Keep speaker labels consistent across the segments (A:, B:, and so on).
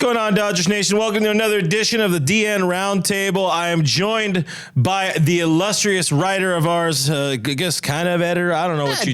A: going on, Dodgers Nation? Welcome to another edition of the DN Roundtable. I am joined by the illustrious writer of ours, I guess kind of editor. I don't know what you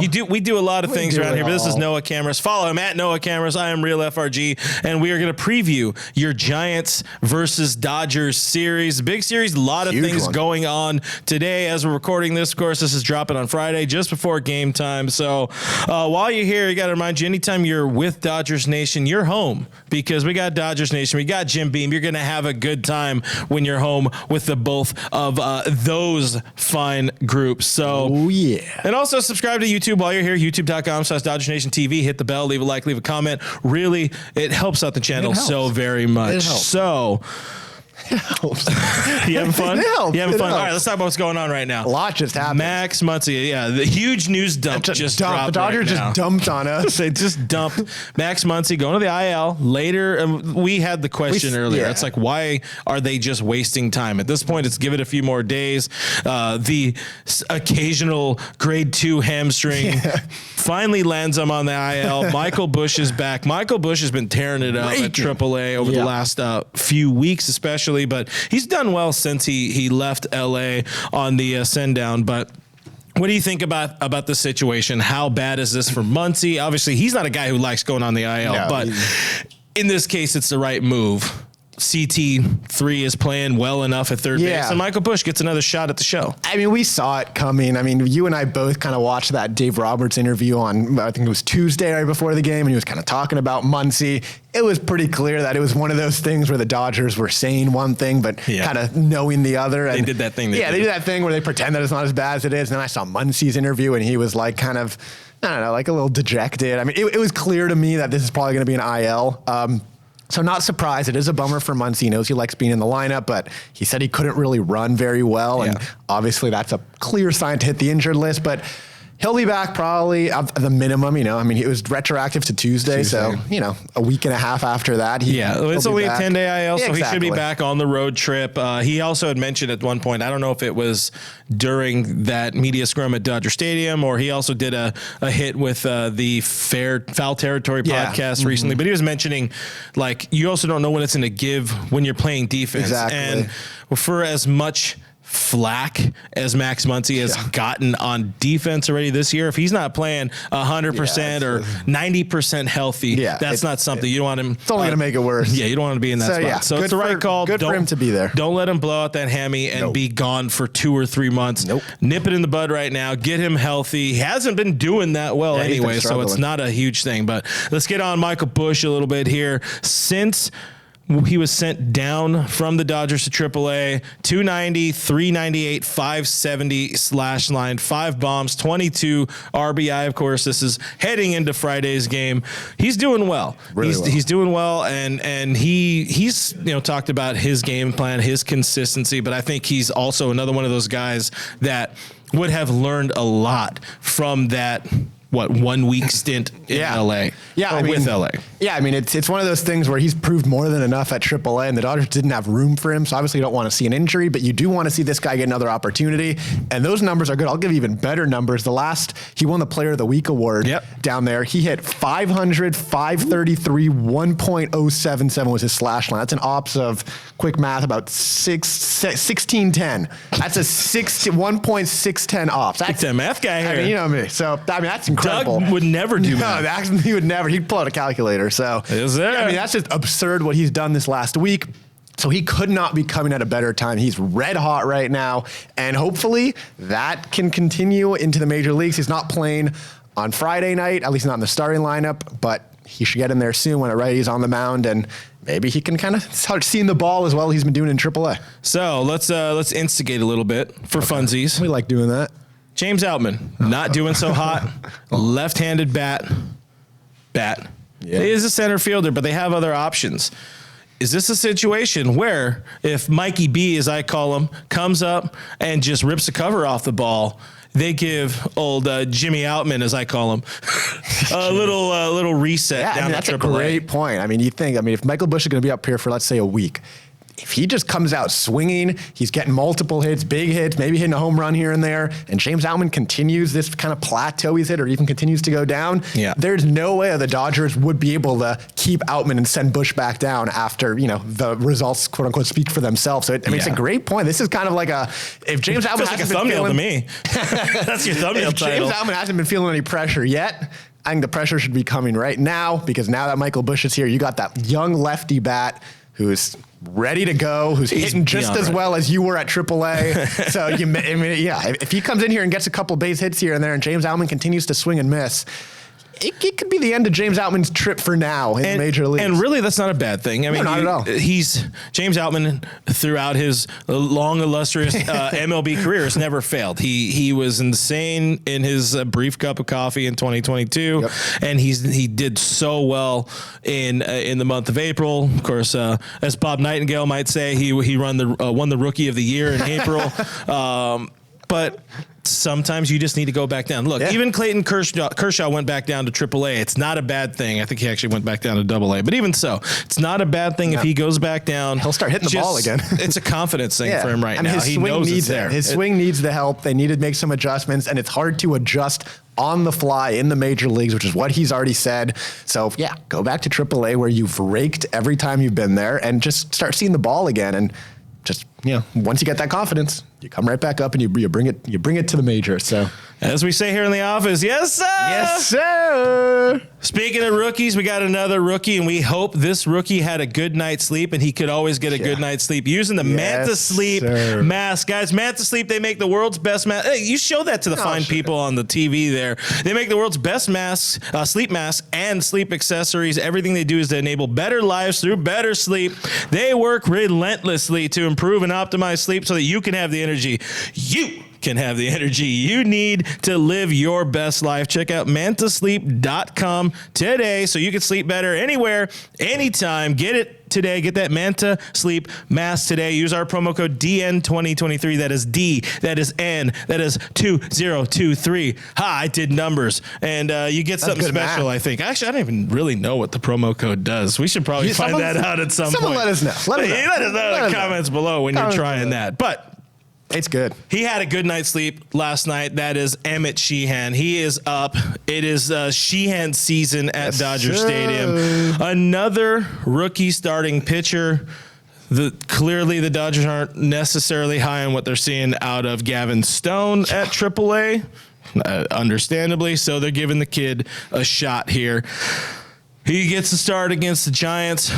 A: do. We do a lot of things around here, but this is Noah Cameras. Follow him at Noah Cameras. I am Real FRG, and we are going to preview your Giants versus Dodgers series. Big series, a lot of things going on today as we're recording this. Of course, this is dropping on Friday, just before game time. So while you're here, you got to remind you, anytime you're with Dodgers Nation, you're home. Because we got Dodgers Nation, we got Jim Beam. You're going to have a good time when you're home with the both of those fine groups. So, and also subscribe to YouTube while you're here, youtube.com/Dodgers Nation TV. Hit the bell, leave a like, leave a comment. Really, it helps out the channel so very much. So,
B: it helps.
A: You having fun?
B: It helps.
A: You having fun?
B: Helps.
A: All right, let's talk about what's going on right now.
B: A lot just happened.
A: Max Muncy, the huge news dump just dropped.
B: The Dodgers just dumped on us.
A: They just dumped Max Muncy going to the IL. Later, we had the question earlier. It's like, why are they just wasting time? At this point, it's give it a few more days. The occasional grade 2 hamstring finally lands him on the IL. Michael Busch is back. Michael Busch has been tearing it up at AAA over the last few weeks, especially. But he's done well since he left LA on the send down. But what do you think about the situation? How bad is this for Muncy? Obviously, he's not a guy who likes going on the IL, but in this case, it's the right move. CT3 is playing well enough at third base, and Michael Busch gets another shot at the show.
B: I mean, we saw it coming. I mean, you and I both kind of watched that Dave Roberts interview on, I think it was Tuesday right before the game, and he was kind of talking about Muncy. It was pretty clear that it was one of those things where the Dodgers were saying one thing, but kind of knowing the other. And
A: they did that thing.
B: They did that thing where they pretend that it's not as bad as it is. And then I saw Muncy's interview, and he was like kind of, I don't know, like a little dejected. I mean, it was clear to me that this is probably going to be an IL. So not surprised. It is a bummer for Muncy. He knows he likes being in the lineup, but he said he couldn't really run very well. And obviously that's a clear sign to hit the injured list, but he'll be back probably at the minimum, you know. I mean, it was retroactive to Tuesday. So, you know, a week and a half after that.
A: It's only a 10-day IL, so
B: exactly.
A: He should be back on the road trip. He also had mentioned at one point, I don't know if it was during that media scrum at Dodger Stadium, or he also did a hit with the Foul Territory podcast recently, but he was mentioning, like, you also don't know when it's going to give when you're playing defense.
B: Exactly.
A: And for as much flack as Max Muncy has gotten on defense already this year, if he's not playing 100% or 90% healthy, that's not something you don't want him.
B: It's only going to make it worse.
A: Yeah, you don't want to be in that spot. So it's the right call.
B: Good for him to be there.
A: Don't let him blow out that hammy and be gone for 2 or 3 months. Nip it in the bud right now. Get him healthy. He hasn't been doing that well anyway, so it's not a huge thing. But let's get on Michael Busch a little bit here. Since he was sent down from the Dodgers to AAA, 290, 398, 570 slash line, 5 bombs, 22 RBI. Of course, this is heading into Friday's game. He's doing well. He's doing well, and he's talked about his game plan, his consistency, but I think he's also another one of those guys that would have learned a lot from that 1 week stint in LA. With LA.
B: Yeah, I mean, it's one of those things where he's proved more than enough at AAA, and the Dodgers didn't have room for him, so obviously you don't want to see an injury, but you do want to see this guy get another opportunity, and those numbers are good. I'll give you even better numbers. He won the Player of the Week award down there. He hit 500, 533, 1.077 was his slash line. That's an ops of, quick math, about 1610. That's a 1.610 ops.
A: That's a math guy here.
B: I mean, you know me. So, I mean, that's incredible.
A: Doug would never do that.
B: No, he would never. He'd pull out a calculator. So, I mean, that's just absurd what he's done this last week. So he could not be coming at a better time. He's red hot right now, and hopefully that can continue into the major leagues. He's not playing on Friday night, at least not in the starting lineup, but he should get in there soon when he's on the mound, and maybe he can kind of start seeing the ball as well as he's been doing in AAA.
A: So let's instigate a little bit for funsies.
B: We like doing that.
A: James Outman, not doing so hot. Left-handed bat. He is a center fielder, but they have other options. Is this a situation where if Mikey B, as I call him, comes up and just rips the cover off the ball, they give old Jimmy Outman, as I call him, a little reset down
B: that's a great point. I mean, if Michael Busch is going to be up here for, let's say, a week, if he just comes out swinging, he's getting multiple hits, big hits, maybe hitting a home run here and there, and James Outman continues this kind of plateau he's hit or even continues to go down, there's no way the Dodgers would be able to keep Outman and send Busch back down after, the results, quote unquote, speak for themselves. So it's a great point. This is kind of like if James Outman
A: hasn't been thumbnail to me. That's your thumbnail title.
B: James Outman hasn't been feeling any pressure yet, I think the pressure should be coming right now, because now that Michael Busch is here, you got that young lefty bat who's ready to go, who's hitting just as well as you were at AAA. So, if he comes in here and gets a couple base hits here and there, and James Outman continues to swing and miss, it could be the end of James Outman's trip for now in the major leagues.
A: And really, that's not a bad thing. I mean,
B: not at all.
A: James Outman, throughout his long, illustrious MLB career, has never failed. He was insane in his brief cup of coffee in 2022, and he did so well in the month of April. Of course, as Bob Nightingale might say, he won the Rookie of the Year in April. But sometimes you just need to go back down. Look, even Clayton Kershaw went back down to AAA. It's not a bad thing. I think he actually went back down to AA. But even so, it's not a bad thing if he goes back down.
B: He'll start hitting the ball again.
A: It's a confidence thing for him right now.
B: His swing
A: knows
B: needs
A: it's there.
B: His swing needs the help. They need to make some adjustments, and it's hard to adjust on the fly in the major leagues, which is what he's already said. So, go back to AAA where you've raked every time you've been there and just start seeing the ball again. And just, once you get that confidence, you come right back up and you bring it to the major. So,
A: as we say here in the office, yes, sir.
B: Yes, sir.
A: Speaking of rookies, we got another rookie, and we hope this rookie had a good night's sleep, and he could always get a good night's sleep using the Manta Sleep mask. Guys, Manta Sleep, they make the world's best mask. Hey, you show that to the fine people on the TV there. They make the world's best masks, sleep masks, and sleep accessories. Everything they do is to enable better lives through better sleep. They work relentlessly to improve and optimize sleep so that you can have the energy you need to live your best life. Check out mantasleep.com today so you can sleep better anywhere, anytime. Get it today. Get that Manta Sleep mask today. Use our promo code DN2023. That is D. That is N. That is 2023. I did numbers. And you get something special, I think. Actually, I don't even really know what the promo code does. We should probably find that out at some point.
B: Someone let us know. Let us
A: know in the comments below when you're trying that. But
B: it's good.
A: He had a good night's sleep last night. That is Emmet Sheehan. He is up. It is Sheehan season at Dodger Stadium. Another rookie starting pitcher. Clearly, the Dodgers aren't necessarily high on what they're seeing out of Gavin Stone at AAA, understandably. So they're giving the kid a shot here. He gets to start against the Giants.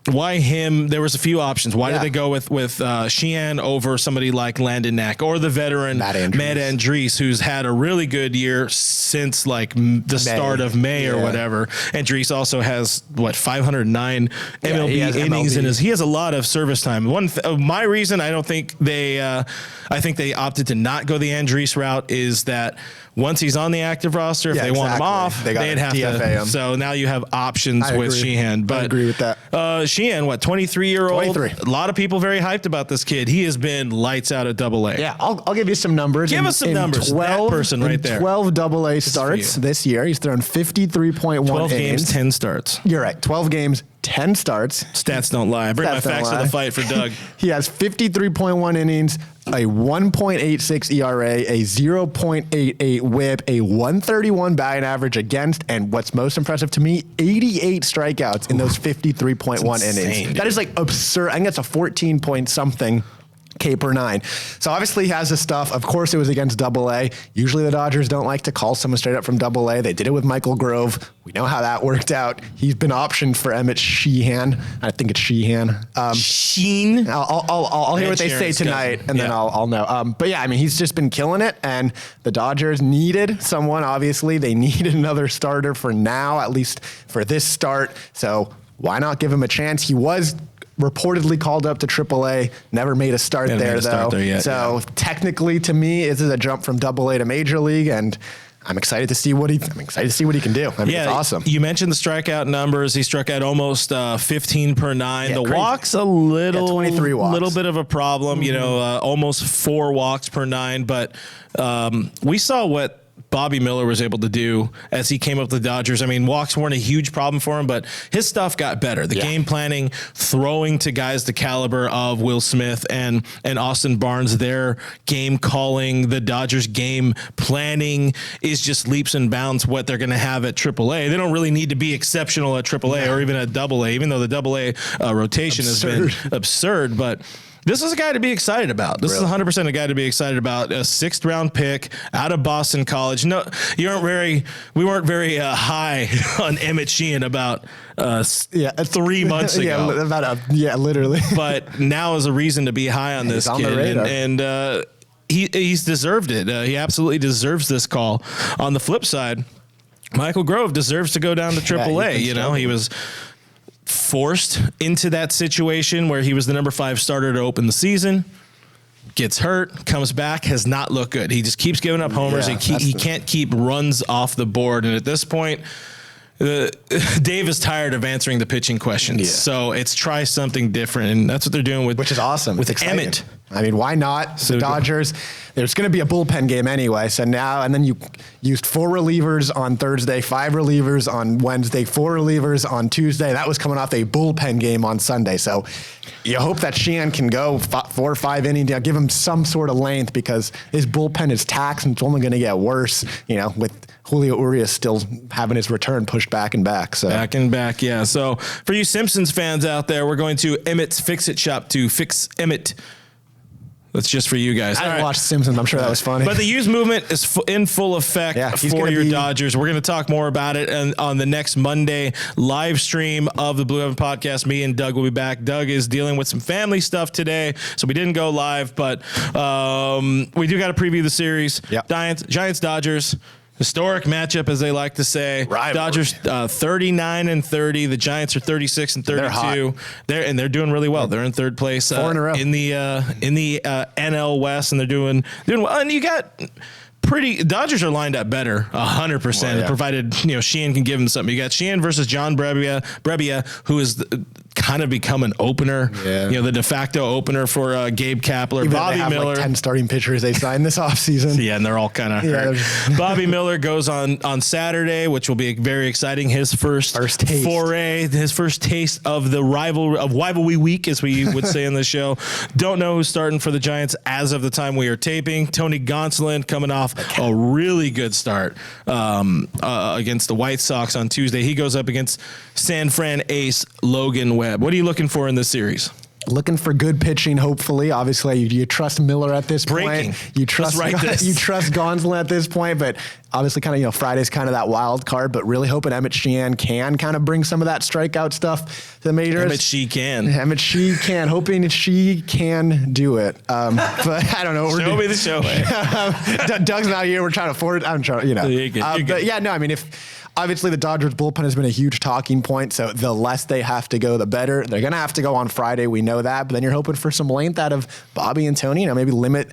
A: Why him? There was a few options. Why did they go with Sheehan over somebody like Landon Knack or the veteran Matt Andriese, who's had a really good year since the start of May or whatever. Andriese also has 509 MLB innings in his. He has a lot of service time. My reason I think they opted to not go the Andriese route is that once he's on the active roster, if they want him off, they'd have DFA to. Him. So now you have options with Sheehan. But
B: I agree with that.
A: Sheehan, 23-year-old? 23. A lot of people very hyped about this kid. He has been lights out at AA.
B: Yeah, I'll give you some numbers.
A: Give us some numbers.
B: 12,
A: that person right there.
B: 12 AA starts this year. He's thrown 53.1
A: 12 games, 10 starts.
B: You're right. 12 games, 10 starts.
A: Stats don't lie. I bring my facts to the fight for Doug.
B: He has 53.1 innings, a 1.86 ERA, a 0.88 WHIP, a 131 batting average against, and what's most impressive to me, 88 strikeouts in those 53.1 innings.
A: Dude.
B: That is absurd. I think that's a 14 point something K per 9. So obviously he has this stuff. Of course, it was against AA. Usually the Dodgers don't like to call someone straight up from AA. They did it with Michael Grove. We know how that worked out. He's been optioned for Emmet Sheehan. I think it's Sheehan.
A: Sheen.
B: I'll hear what they say tonight, and then I'll know. But yeah, I mean, he's just been killing it, and the Dodgers needed someone. Obviously, they needed another starter for now, at least for this start. So why not give him a chance? He was reportedly called up to AAA, never made a start there, though. Technically, to me, this is a jump from AA to Major League, and I'm excited to see what he can do. I mean, it's awesome.
A: You mentioned the strikeout numbers. He struck out almost 15 per 9.
B: Yeah,
A: the
B: crazy.
A: walks a little,
B: 23 walks.
A: Little bit of a problem. Mm-hmm. Almost 4 walks per 9. But we saw what Bobby Miller was able to do as he came up with the Dodgers. I mean, walks weren't a huge problem for him, but his stuff got better. The game planning, throwing to guys the caliber of Will Smith and Austin Barnes, their game calling, the Dodgers game planning is just leaps and bounds what they're going to have at AAA. They don't really need to be exceptional at AAA or even at AA, even though the AA rotation has been absurd, but this is a guy to be excited about. This is 100% a guy to be excited about. A 6th round pick out of Boston College. No, we weren't very high on Emmet Sheehan about 3 months ago.
B: Literally.
A: But now is a reason to be high on this kid. And he's deserved it. He absolutely deserves this call. On the flip side, Michael Grove deserves to go down to AAA. He was forced into that situation where he was the number 5 starter to open the season, gets hurt, comes back, has not looked good. He just keeps giving up homers. He can't keep runs off the board. And at this point, Dave is tired of answering the pitching questions. So it's try something different. And that's what they're doing with,
B: which is awesome.
A: With Emmet.
B: I mean, why not? The Dodgers, there's going to be a bullpen game anyway. So now, and then you used 4 relievers on Thursday, 5 relievers on Wednesday, 4 relievers on Tuesday. That was coming off a bullpen game on Sunday. So you hope that Sheehan can go 4 or 5 innings, give him some sort of length because his bullpen is taxed and it's only going to get worse, with Julio Urias still having his return pushed back and back. So
A: back and back, yeah. So for you Simpsons fans out there, we're going to Emmet's Fix-It Shop to fix Emmet. That's just for you guys.
B: I didn't watch Simpsons. I'm sure that was funny.
A: But the used movement is in full effect for your Dodgers. We're going to talk more about it on the next Monday live stream of the Blue Heaven Podcast. Me and Doug will be back. Doug is dealing with some family stuff today, so we didn't go live, but we do got to preview the series. Giants, Dodgers. Historic matchup, as they like to say.
B: Rivalry.
A: Dodgers 39-30. The Giants are 36-32. They're doing really well. They're in 3rd place
B: 4 in a row
A: in the NL West, and they're doing well. And you got Dodgers are lined up better 100%, provided Sheehan can give them something. You got Sheehan versus John Brebbia, who is kind of become an opener, the de facto opener for Gabe Kapler.
B: Even
A: Bobby Miller,
B: 10 starting pitchers they signed this offseason.
A: And they're all kind of hurt. Bobby Miller goes on Saturday, which will be very exciting. His first
B: taste.
A: Foray, his first taste of the rivalry week, as we would say in the show. Don't know who's starting for the Giants as of the time we are taping. Tony Gonsolin coming off a really good start against the White Sox on Tuesday. He goes up against San Fran ace Logan Webb. What are you looking for in this series?
B: Looking for good pitching, hopefully. Obviously, you trust Miller at this point. You trust Gonsolin at this point, but obviously kind of, Friday's kind of that wild card, but really hoping Emmet Sheehan can kind of bring some of that strikeout stuff to the majors.
A: Emmet Sheehan.
B: Hoping she can do it. But I don't know.
A: Show me the show.
B: Doug's not here. We're trying to afford it. I'm trying,
A: You're good.
B: But yeah, no, I mean, obviously, the Dodgers bullpen has been a huge talking point, so the less they have to go, the better. They're going to have to go on Friday. We know that, but then you're hoping for some length out of Bobby and Tony. Maybe limit.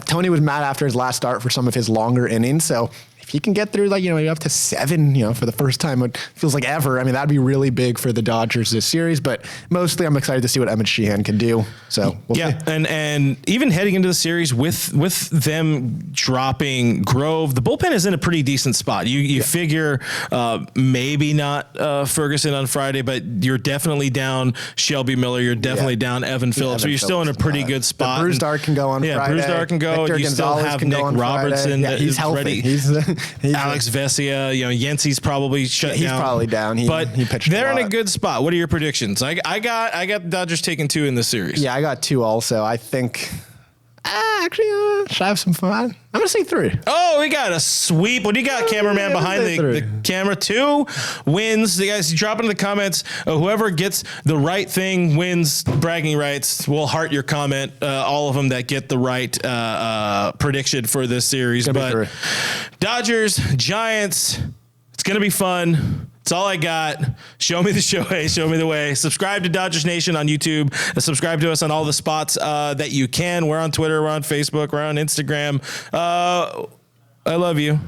B: Tony was mad after his last start for some of his longer innings, so if he can get through, maybe up to 7, for the first time, it feels like ever. I mean, that'd be really big for the Dodgers this series, but mostly I'm excited to see what Emmet Sheehan can do. So we'll see.
A: And even heading into the series with them dropping Grove, the bullpen is in a pretty decent spot. You figure maybe not Ferguson on Friday, but you're definitely down Shelby Miller. You're definitely down Evan Phillips. So you're still in a pretty good spot.
B: Bruce Dart can go on Friday.
A: Bruce Dart can go.
B: Victor
A: You still
B: Gonzalez
A: have Nick Robertson.
B: He's healthy.
A: Ready. Alex Vesia, Yancey's probably shut down.
B: He's probably down. He pitched.
A: They're in a good spot. What are your predictions? I got the Dodgers taking 2 in this series.
B: Yeah, I got 2 also. I think. Actually, should I have some fun? I'm going to say 3.
A: Oh, we got a sweep. What do you got, cameraman, behind the camera? 2 wins. You guys drop into the comments. Whoever gets the right thing wins bragging rights. We'll heart your comment. All of them that get the right prediction for this series. But Dodgers, Giants, it's going to be fun. That's all I got. Show me the show. Hey, show me the way. Subscribe to Dodgers Nation on YouTube. Subscribe to us on all the spots that you can. We're on Twitter. We're on Facebook. We're on Instagram. I love you.